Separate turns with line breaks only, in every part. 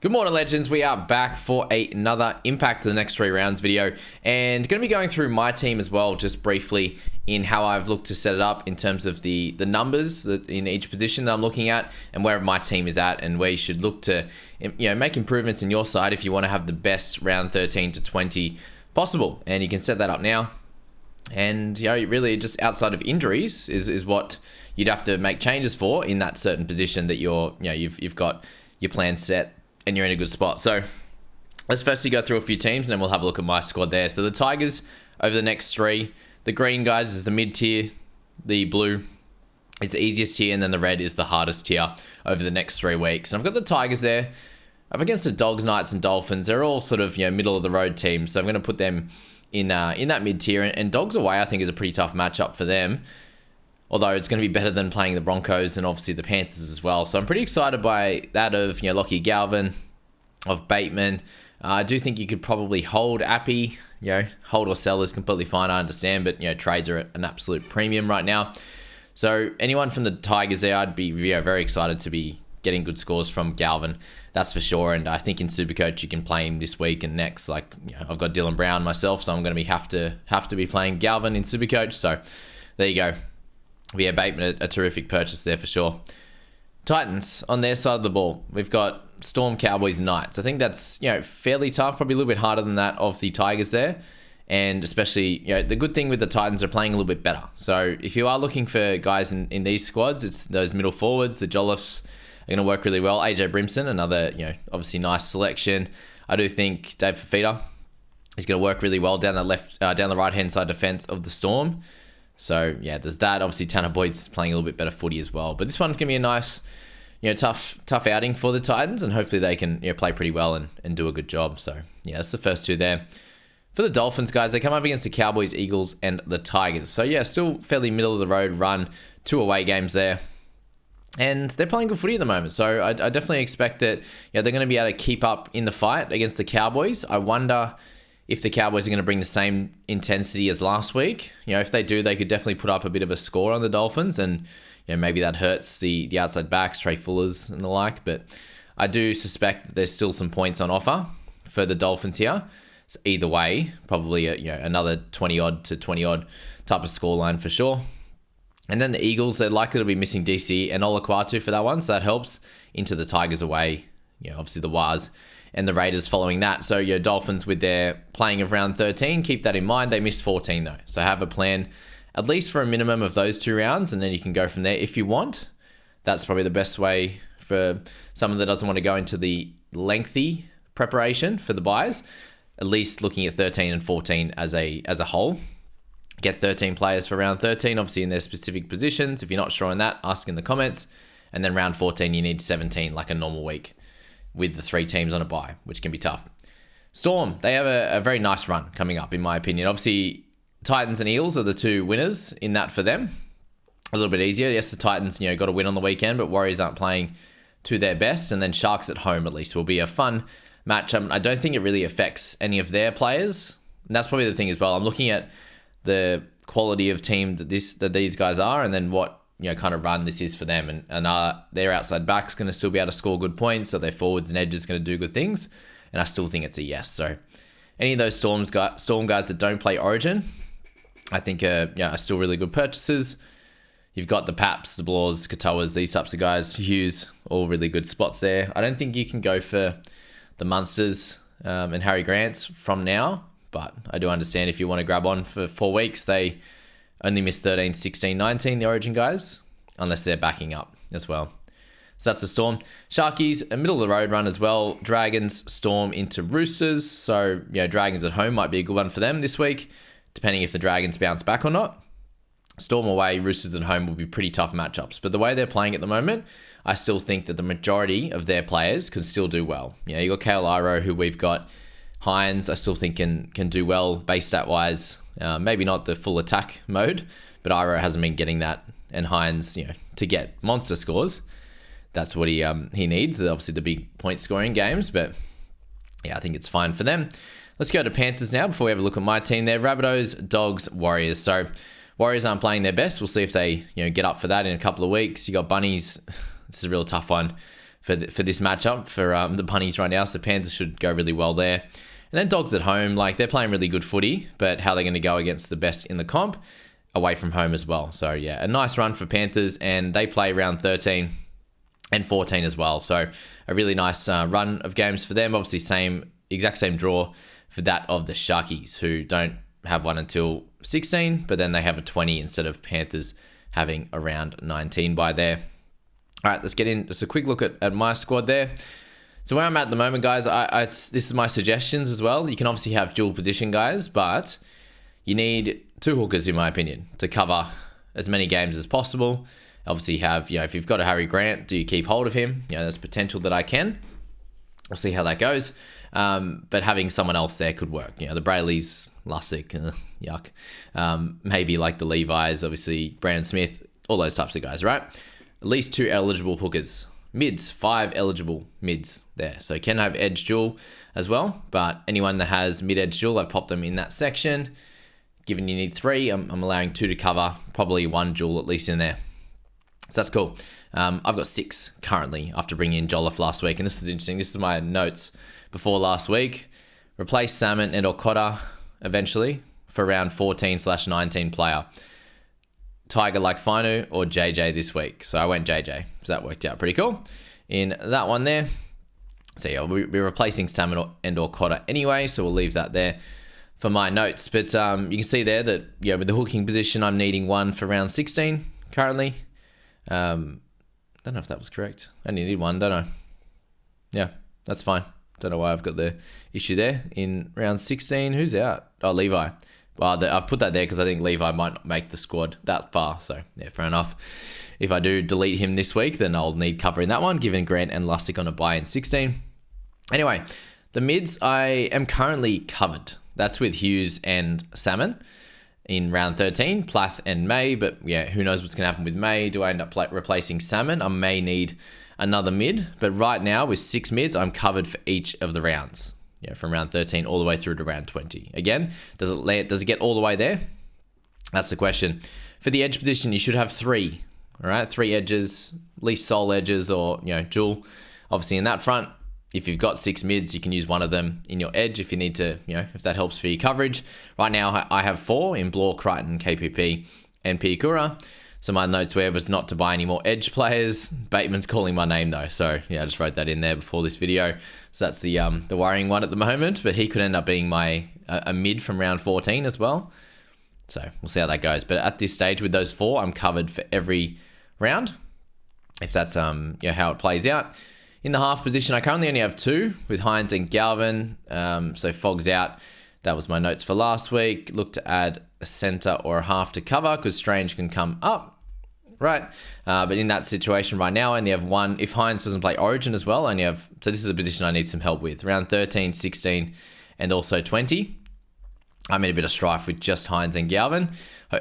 Good morning, legends. We are back for another Impact to the Next 3 Rounds video, and going to be going through my team as well, just briefly in how I've looked to set it up in terms of the numbers that in each position that I'm looking at, and where my team is at, and where you should look to make improvements in your side if you want to have the best round 13 to 20 possible. And you can set that up now. And really just outside of injuries is what you'd have to make changes for in that certain position that you've got your plan set and you're in a good spot. So let's firstly go through a few teams and then we'll have a look at my squad there. So the Tigers over the next 3, the green guys is the mid tier, the blue is the easiest tier, and then the red is the hardest tier over the next 3 weeks. And I've got the Tigers there up against the Dogs, Knights and Dolphins. They're all sort of middle of the road teams, so I'm going to put them in that mid tier, and Dogs away I think is a pretty tough matchup for them, although it's going to be better than playing the Broncos and obviously the Panthers as well. So I'm pretty excited by that of Lockie Galvin, of Bateman. I do think you could probably hold Appy. Hold or sell is completely fine, I understand, but trades are at an absolute premium right now. So anyone from the Tigers there, I'd be very excited to be getting good scores from Galvin, that's for sure. And I think in Supercoach you can play him this week and next. I've got Dylan Brown myself, so I'm going to have to be playing Galvin in Supercoach. So there you go. Bateman, a terrific purchase there for sure. Titans on their side of the ball, we've got Storm, Cowboys, Knights. I think that's fairly tough, probably a little bit harder than that of the Tigers there. And especially, the good thing with the Titans are playing a little bit better. So if you are looking for guys in these squads, it's those middle forwards. The Jollifs are going to work really well. AJ Brimson, another, obviously nice selection. I do think Dave Fafita is going to work really well down the right-hand side defense of the Storm. So, there's that. Obviously, Tanner Boyd's playing a little bit better footy as well. But this one's going to be a nice, tough outing for the Titans, and hopefully they can play pretty well and do a good job. So, that's the first 2 there. For the Dolphins, guys, they come up against the Cowboys, Eagles, and the Tigers. So, still fairly middle-of-the-road run, 2 away games there. And they're playing good footy at the moment. So, I definitely expect that they're going to be able to keep up in the fight against the Cowboys. I wonder if the Cowboys are going to bring the same intensity as last week. If they do, they could definitely put up a bit of a score on the Dolphins, and maybe that hurts the outside backs, Trey Fullers and the like. But I do suspect that there's still some points on offer for the Dolphins here. So either way, probably another 20-odd to 20-odd type of scoreline for sure. And then the Eagles, they're likely to be missing DC and Olaquatu for that one, so that helps. Into the Tigers away, obviously the Wars and the Raiders following that. So Dolphins with their playing of round 13, keep that in mind. They missed 14 though. So have a plan at least for a minimum of those 2 rounds, and then you can go from there if you want. That's probably the best way for someone that doesn't want to go into the lengthy preparation for the buys. At least looking at 13 and 14 as a whole. Get 13 players for round 13, obviously in their specific positions. If you're not sure on that, ask in the comments. And then round 14, you need 17 like a normal week, with the 3 teams on a bye, which can be tough. Storm, they have a very nice run coming up, in my opinion. Obviously, Titans and Eels are the 2 winners in that for them. A little bit easier. Yes, the Titans, got a win on the weekend, but Warriors aren't playing to their best. And then Sharks at home, at least, will be a fun match. I don't think it really affects any of their players. And that's probably the thing as well. I'm looking at the quality of team that these guys are, and then what kind of run this is for them, and are their outside backs going to still be able to score good points? Are their forwards and edges going to do good things? And I still think it's a yes. So any of those Storm guys that don't play Origin, I think are still really good purchases. You've got the Paps, the Blores, Katoas, these types of guys. Hughes, all really good spots there. I don't think you can go for the Munsters and Harry Grants from now, but I do understand if you want to grab on for 4 weeks. They only missed 13, 16, 19, the Origin guys, unless they're backing up as well. So that's the Storm. Sharkies, a middle-of-the-road run as well. Dragons, Storm into Roosters. So, Dragons at home might be a good one for them this week, depending if the Dragons bounce back or not. Storm away, Roosters at home will be pretty tough matchups. But the way they're playing at the moment, I still think that the majority of their players can still do well. You got Kale Iro, who we've got. Hines, I still think can do well base stat wise. Maybe not the full attack mode, but Iro hasn't been getting that. And Hines, to get monster scores, that's what he needs. Obviously the big point scoring games, but I think it's fine for them. Let's go to Panthers now before we have a look at my team there. Rabbitohs, Dogs, Warriors. So Warriors aren't playing their best. We'll see if they get up for that in a couple of weeks. You got Bunnies. This is a real tough one for this matchup for the Bunnies right now. So Panthers should go really well there. And then Dogs at home, like they're playing really good footy, but how they're going to go against the best in the comp away from home as well. So yeah, a nice run for Panthers, and they play round 13 and 14 as well. So a really nice run of games for them. Obviously exact same draw for that of the Sharkies, who don't have one until 16, but then they have a 20 instead of Panthers having around 19 by there. All right, let's get in just a quick look at my squad there. So where I'm at the moment, guys, this is my suggestions as well. You can obviously have dual position guys, but you need 2 hookers, in my opinion, to cover as many games as possible. Obviously have, if you've got a Harry Grant, do you keep hold of him? There's potential that I can. We'll see how that goes. But having someone else there could work. The Brayleys, Lussick, yuck. Maybe like the Levis, obviously Brandon Smith, all those types of guys, right? At least 2 eligible hookers. Mids, 5 eligible mids there. So can have edge dual as well, but anyone that has mid-edge dual, I've popped them in that section. Given you need 3, I'm allowing 2 to cover, probably 1 dual at least in there. So that's cool. I've got 6 currently after bringing in Jolliffe last week, and this is interesting. This is my notes before last week. Replace Salmon and Cotter eventually for round 14/19 player. Tiger like Finu or JJ this week. So I went JJ. So that worked out pretty cool in that one there. So yeah, we'll be replacing Salmon and Cotter anyway. So we'll leave that there for my notes. But you can see there that, with the hooking position, I'm needing 1 for round 16 currently. Don't know if that was correct. I only need 1, don't I? Yeah, that's fine. Don't know why I've got the issue there in round 16. Who's out? Oh, Levi. Well, I've put that there because I think Levi might not make the squad that far. So, yeah, fair enough. If I do delete him this week, then I'll need cover in that one, given Grant and Lussick on a bye in 16. Anyway, the mids, I am currently covered. That's with Hughes and Salmon in round 13, Plath and May. But, yeah, who knows what's going to happen with May. Do I end up replacing Salmon? I may need another mid. But right now, with 6 mids, I'm covered for each of the rounds. From round 13 all the way through to round 20. Again, does it get all the way there? That's the question. For the edge position, you should have 3. All right, 3 edges, at least sole edges or dual. Obviously, in that front, if you've got 6 mids, you can use one of them in your edge if you need to. If that helps for your coverage. Right now, I have 4 in Blore, Crichton, KPP, and Piakura. So my notes were was not to buy any more edge players. Bateman's calling my name though, so yeah, I just wrote that in there before this video. So that's the worrying one at the moment. But he could end up being a mid from round 14 as well. So we'll see how that goes. But at this stage with those 4, I'm covered for every round. If that's how it plays out. In the half position, I currently only have 2 with Hines and Galvin. So Fogg's out. That was my notes for last week. Look to add a center or a half to cover because Strange can come up. Right, but in that situation right now, I only have 1. If Hines doesn't play Origin as well, so this is a position I need some help with. Round 13, 16, and also 20. I'm in a bit of strife with just Hines and Galvin.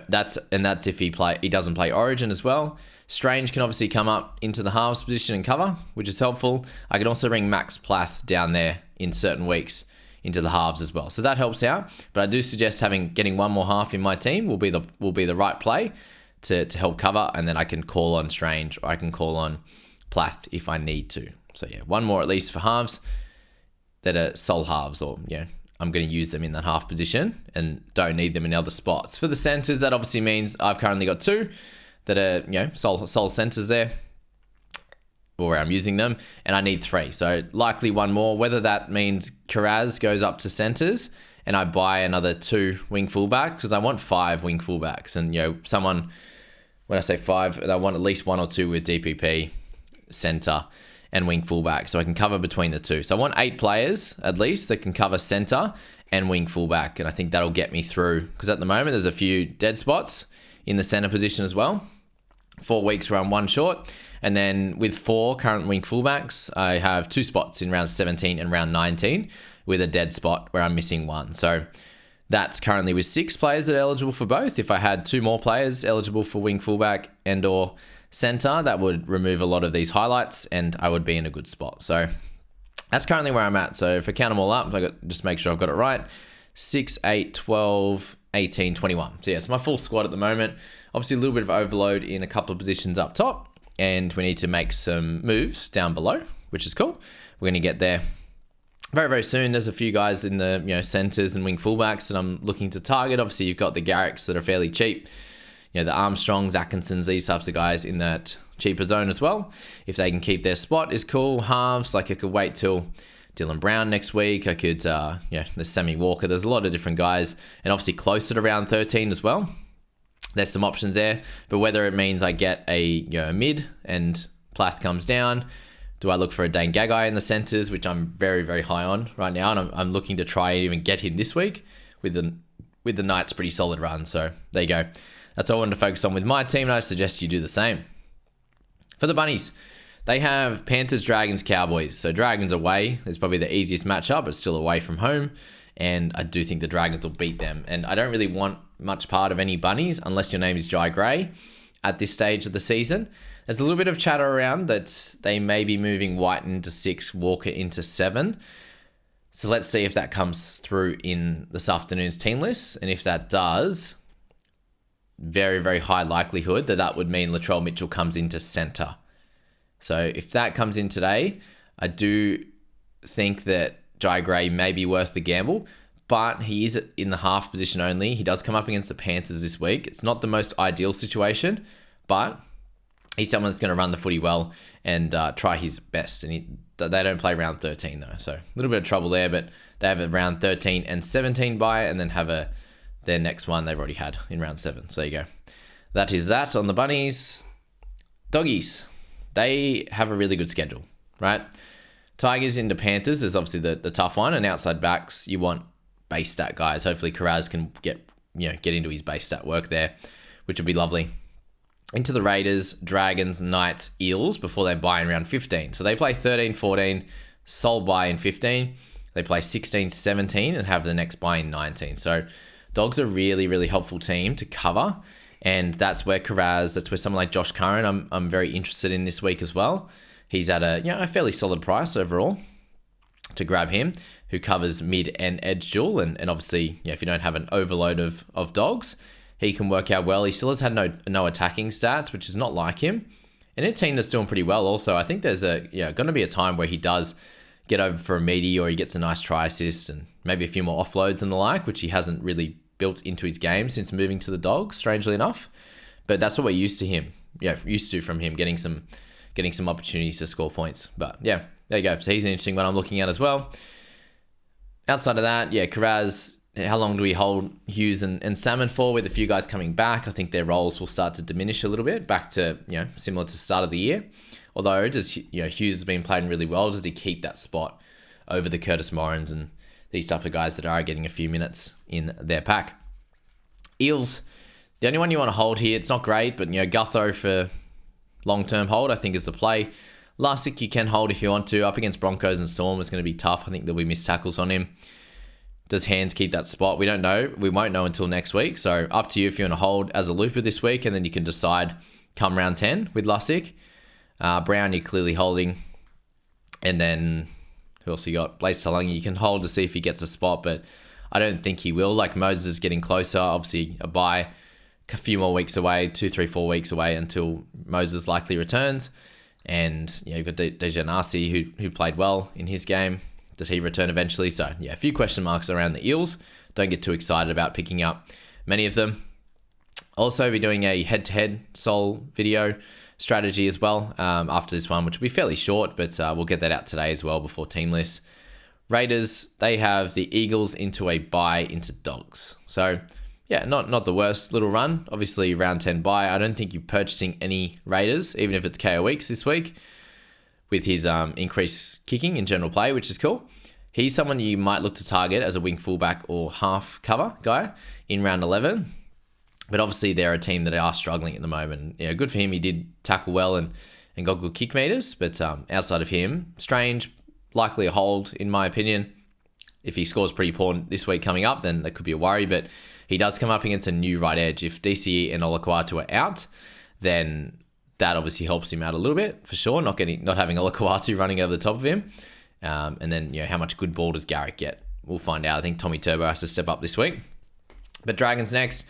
That's if he doesn't play Origin as well. Strange can obviously come up into the halves position and cover, which is helpful. I can also bring Max Plath down there in certain weeks into the halves as well, so that helps out. But I do suggest getting 1 more half in my team will be the right play to help cover, and then I can call on Strange or I can call on Plath if I need to. So yeah, 1 more at least for halves that are sole halves, or I'm going to use them in that half position and don't need them in other spots. For the centers, that obviously means I've currently got 2 that are sole centers there, or where I'm using them, and I need 3. So likely 1 more, whether that means Kiraz goes up to centers and I buy another 2 wing fullbacks, because I want 5 wing fullbacks. And when I say 5, I want at least 1 or 2 with DPP, center, and wing fullback, so I can cover between the 2. So I want 8 players at least that can cover center and wing fullback, and I think that'll get me through, because at the moment there's a few dead spots in the center position as well. 4 weeks where I'm 1 short, and then with 4 current wing fullbacks, I have 2 spots in round 17 and round 19 with a dead spot where I'm missing 1. So that's currently with 6 players that are eligible for both. If I had 2 more players eligible for wing fullback and or center, that would remove a lot of these highlights and I would be in a good spot. So that's currently where I'm at. So if I count them all up, just make sure I've got it right. 6, 8, 12, 18, 21. So yes, my full squad at the moment. Obviously a little bit of overload in a couple of positions up top, and we need to make some moves down below. which is cool. We're going to get there very, very soon. There's a few guys in the centers and wing fullbacks that I'm looking to target. Obviously, you've got the Garricks that are fairly cheap. The Armstrongs, Atkinsons, these types of guys in that cheaper zone as well. If they can keep their spot, is cool. Halves, like I could wait till Dylan Brown next week. I could, there's Sammy Walker. There's a lot of different guys, and obviously close at around 13 as well. There's some options there, but whether it means I get a mid and Plath comes down, do I look for a Dane Gagai in the centres, which I'm very, very high on right now, and I'm looking to try and even get him this week with the Knights' pretty solid run. So there you go. That's all I wanted to focus on with my team, and I suggest you do the same. For the Bunnies, they have Panthers, Dragons, Cowboys. So Dragons away is probably the easiest matchup, but still away from home. And I do think the Dragons will beat them. And I don't really want much part of any Bunnies unless your name is Jai Gray at this stage of the season. There's a little bit of chatter around that they may be moving White into 6, Walker into 7. So let's see if that comes through in this afternoon's team list. And if that does, very, very high likelihood that would mean Latrell Mitchell comes into centre. So if that comes in today, I do think that Jai Gray may be worth the gamble, but he is in the half position only. He does come up against the Panthers this week. It's not the most ideal situation, but he's someone that's going to run the footy well and try his best. And they don't play round 13 though, so a little bit of trouble there, but they have a round 13 and 17 bye, and then have their next one they've already had in round 7. So there you go. That is that on the Bunnies. Doggies, they have a really good schedule, right? Tigers into Panthers is obviously the tough one, and outside backs, you want base stat guys. Hopefully Karaz can get into his base stat work there, which would be lovely. Into the Raiders, Dragons, Knights, Eels before they bye in round 15. So they play 13, 14, sole bye in 15. They play 16, 17 and have the next bye in 19. So Dogs are a really, really helpful team to cover. And that's where that's where someone like Josh Curran, I'm very interested in this week as well. He's at a fairly solid price overall to grab him, who covers mid and edge dual. And obviously, if you don't have an overload of dogs, he can work out well. He still has had no attacking stats, which is not like him. And a team that's doing pretty well also. I think there's going to be a time where he does get over for a meaty, or he gets a nice try assist and maybe a few more offloads and the like, which he hasn't really built into his game since moving to the Dogs, strangely enough. But that's what we're used to from him, getting some opportunities to score points. But yeah, there you go. So he's an interesting one I'm looking at as well. Outside of that, Karaz, how long do we hold Hughes and Salmon for? With a few guys coming back, I think their roles will start to diminish a little bit, back to similar to the start of the year. Although Hughes has been playing really well, does he keep that spot over the Curtis Morans and these type of guys that are getting a few minutes in their pack? Eels, the only one you want to hold here, it's not great, but Gutho for long-term hold, I think is the play. Lussick you can hold if you want to. Up against Broncos and Storm, it's going to be tough. I think there'll be missed tackles on him. Does Hands keep that spot? We don't know. We won't know until next week. So up to you if you want to hold as a looper this week, and then you can decide come round 10 with Lussick. Brown, you're clearly holding. And then who else you got? Blaze Talangi, you can hold to see if he gets a spot, but I don't think he will. Like Moses is getting closer. Obviously a bye, a few more weeks away, 2, 3, 4 weeks away until Moses likely returns. And you've got Dejan Arce who played well in his game. Does he return eventually? So a few question marks around the Eels. Don't get too excited about picking up many of them. Also be doing a head-to-head Sol video strategy as well after this one, which will be fairly short, but we'll get that out today as well before team lists. Raiders, they have the Eagles into a bye into Dogs. So not the worst little run. Obviously round 10 bye. I don't think you're purchasing any Raiders, even if it's KO weeks this week, with his increased kicking in general play, which is cool. He's someone you might look to target as a wing fullback or half cover guy in round 11. But obviously they're a team that are struggling at the moment. Good for him. He did tackle well and got good kick meters. But outside of him, Strange, likely a hold in my opinion. If he scores pretty poor this week coming up, then that could be a worry. But he does come up against a new right edge. If DCE and Olakwatu are out, then that obviously helps him out a little bit for sure. Not having Olakwatu running over the top of him. And then how much good ball does Garrick get? We'll find out. I think Tommy Turbo has to step up this week. But Dragons next.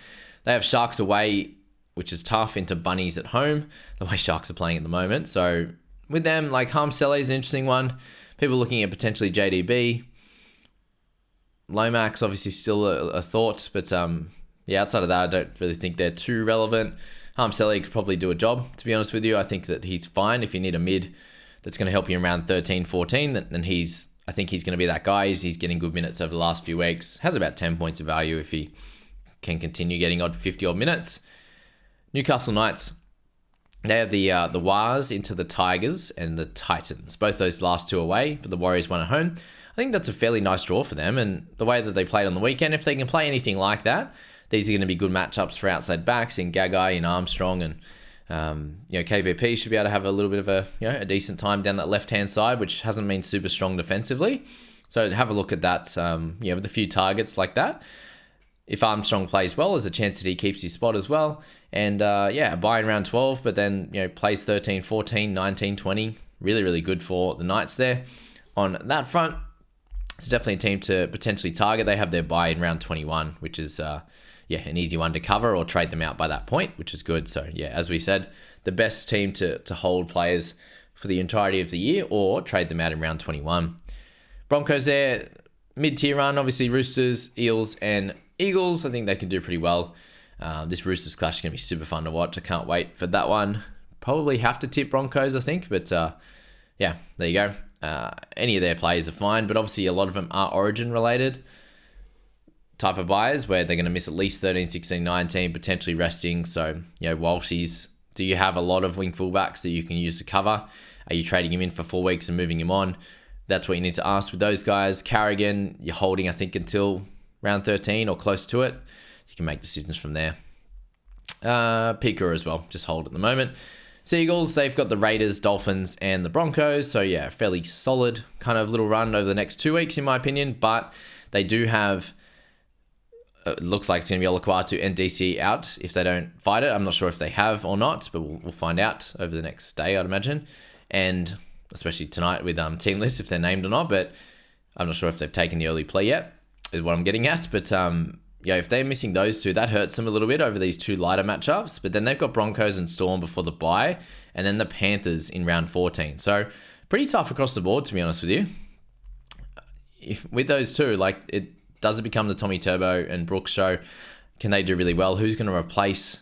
They have Sharks away, which is tough, into Bunnies at home, the way Sharks are playing at the moment. So with them, like Harmsele is an interesting one. People looking at potentially JDB. Lomax obviously still a thought, but yeah, outside of that, I don't really think they're too relevant. Harmsele could probably do a job, to be honest with you. I think that he's fine. If you need a mid that's going to help you around 13, 14, then I think he's going to be that guy. He's getting good minutes over the last few weeks. Has about 10 points of value if he can continue getting 50-odd minutes. Newcastle Knights, they have the Wars into the Tigers and the Titans. Both those last two away, but the Warriors won at home. I think that's a fairly nice draw for them. And the way that they played on the weekend, if they can play anything like that, these are going to be good matchups for outside backs in Gagai and Armstrong. And, KVP should be able to have a little bit of a decent time down that left-hand side, which hasn't been super strong defensively. So have a look at that, with a few targets like that. If Armstrong plays well, there's a chance that he keeps his spot as well. And, buying round 12, but then, plays 13, 14, 19, 20. Really, really good for the Knights there. On that front, it's definitely a team to potentially target. They have their buy in round 21, which is, an easy one to cover or trade them out by that point, which is good. So, as we said, the best team to hold players for the entirety of the year or trade them out in round 21. Broncos there, mid-tier run, obviously Roosters, Eels, and Eagles. I think they can do pretty well. This Roosters clash is going to be super fun to watch. I can't wait for that one. Probably have to tip Broncos, I think, but there you go. Any of their players are fine, but obviously a lot of them are origin related type of buyers where they're going to miss at least 13, 16, 19, potentially resting. So, Walshies, do you have a lot of wing fullbacks that you can use to cover? Are you trading him in for 4 weeks and moving him on? That's what you need to ask with those guys. Carrigan, you're holding, I think, until round 13 or close to it. You can make decisions from there. Pika as well, just hold at the moment. Seagulls, they've got the Raiders, Dolphins, and the Broncos. So, fairly solid kind of little run over the next 2 weeks, in my opinion. But they do have, it looks like it's going to be Olakwatu and DC out if they don't fight it. I'm not sure if they have or not, but we'll find out over the next day, I'd imagine. And especially tonight with team lists, if they're named or not. But I'm not sure if they've taken the early play yet, is what I'm getting at. But, if they're missing those two, that hurts them a little bit over these two lighter matchups. But then they've got Broncos and Storm before the bye, and then the Panthers in round 14. So pretty tough across the board, to be honest with you. With those two, does it become the Tommy Turbo and Brooks show? Can they do really well? Who's going to replace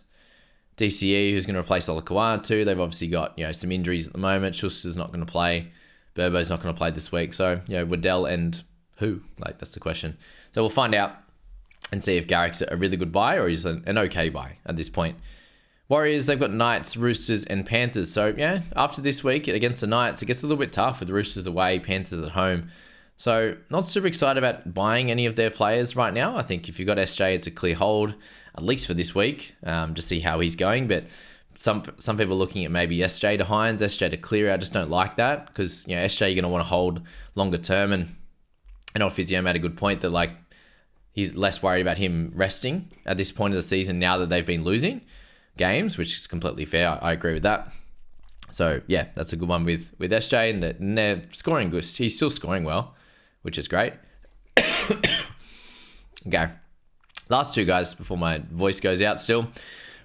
DCE? Who's going to replace Olakwatu? They've obviously got some injuries at the moment. Schuster's not going to play. Burbo's not going to play this week. So Waddell and who? That's the question. So we'll find out and see if Garrick's a really good buy or he's an okay buy at this point. Warriors, they've got Knights, Roosters, and Panthers. So, after this week against the Knights, it gets a little bit tough with the Roosters away, Panthers at home. So, not super excited about buying any of their players right now. I think if you've got SJ, it's a clear hold, at least for this week, to see how he's going. But some people are looking at maybe SJ to Hines, SJ to Cleary. I just don't like that because, SJ you're going to want to hold longer term. And odd Physio made a good point that, he's less worried about him resting at this point of the season now that they've been losing games, which is completely fair. I agree with that. So, that's a good one with SJ, and they're scoring good. He's still scoring well, which is great. Okay. Last two guys before my voice goes out still.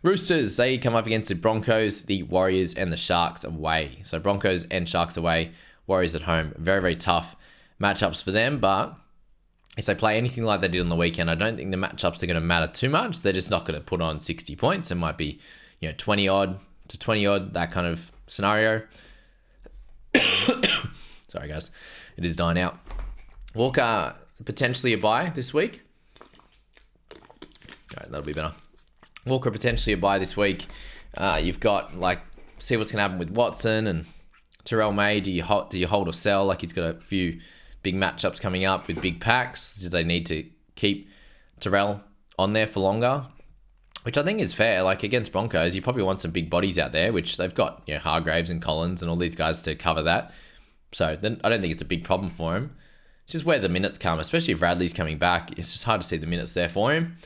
Roosters, they come up against the Broncos, the Warriors, and the Sharks away. So, Broncos and Sharks away, Warriors at home. Very, very tough matchups for them, but if they play anything like they did on the weekend, I don't think the matchups are going to matter too much. They're just not going to put on 60 points. It might be, 20-odd to 20-odd, that kind of scenario. Sorry, guys. It is dying out. Walker, potentially a buy this week. All right, that'll be better. Walker, potentially a buy this week. You've got, see what's going to happen with Watson and Terrell May. Do you hold or sell? He's got a few big matchups coming up with big packs. Do they need to keep Terrell on there for longer? Which I think is fair. Against Broncos, you probably want some big bodies out there, which they've got, Hargraves and Collins and all these guys to cover that. So then I don't think it's a big problem for him. It's just where the minutes come, especially if Radley's coming back. It's just hard to see the minutes there for him.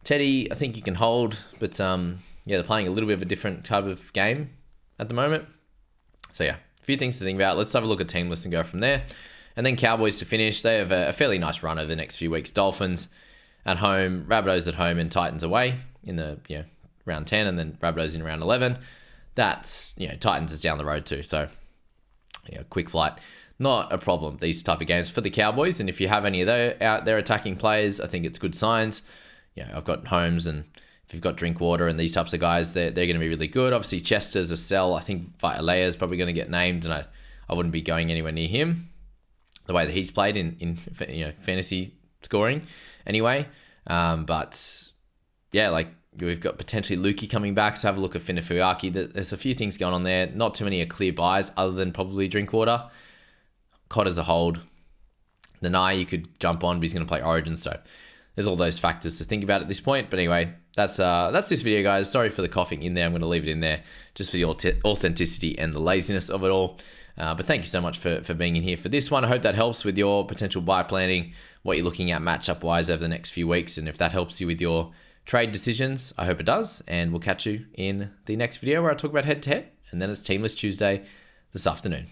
Teddy, I think you can hold, but they're playing a little bit of a different type of game at the moment. So a few things to think about. Let's have a look at team list and go from there. And then Cowboys to finish. They have a fairly nice run over the next few weeks. Dolphins at home, Rabbitohs at home, and Titans away in the round 10, and then Rabbitohs in round 11. That's Titans is down the road too. So Yeah, quick flight, not a problem, these type of games for the Cowboys. And if you have any of their out there attacking players, I think it's good signs. Yeah, I've got Holmes, and if you've got Drinkwater and these types of guys, they're going to be really good. Obviously, Chester's a sell. I think Vitalea is probably going to get named, and I wouldn't be going anywhere near him the way that he's played in fantasy scoring anyway. But yeah, like we've got potentially Lukey coming back, so have a look at Finafuaki. There's a few things going on there. Not too many are clear buys other than probably Drinkwater. Cotter's a hold. Nanai you could jump on, but he's going to play Origin, so there's all those factors to think about at this point. But anyway, that's this video, guys. Sorry for the coughing in there. I'm going to leave it in there just for the authenticity and the laziness of it all. But thank you so much for being in here for this one. I hope that helps with your potential buy planning, what you're looking at matchup-wise over the next few weeks. And if that helps you with your trade decisions, I hope it does. And we'll catch you in the next video where I talk about head-to-head. And then it's Teamless Tuesday this afternoon.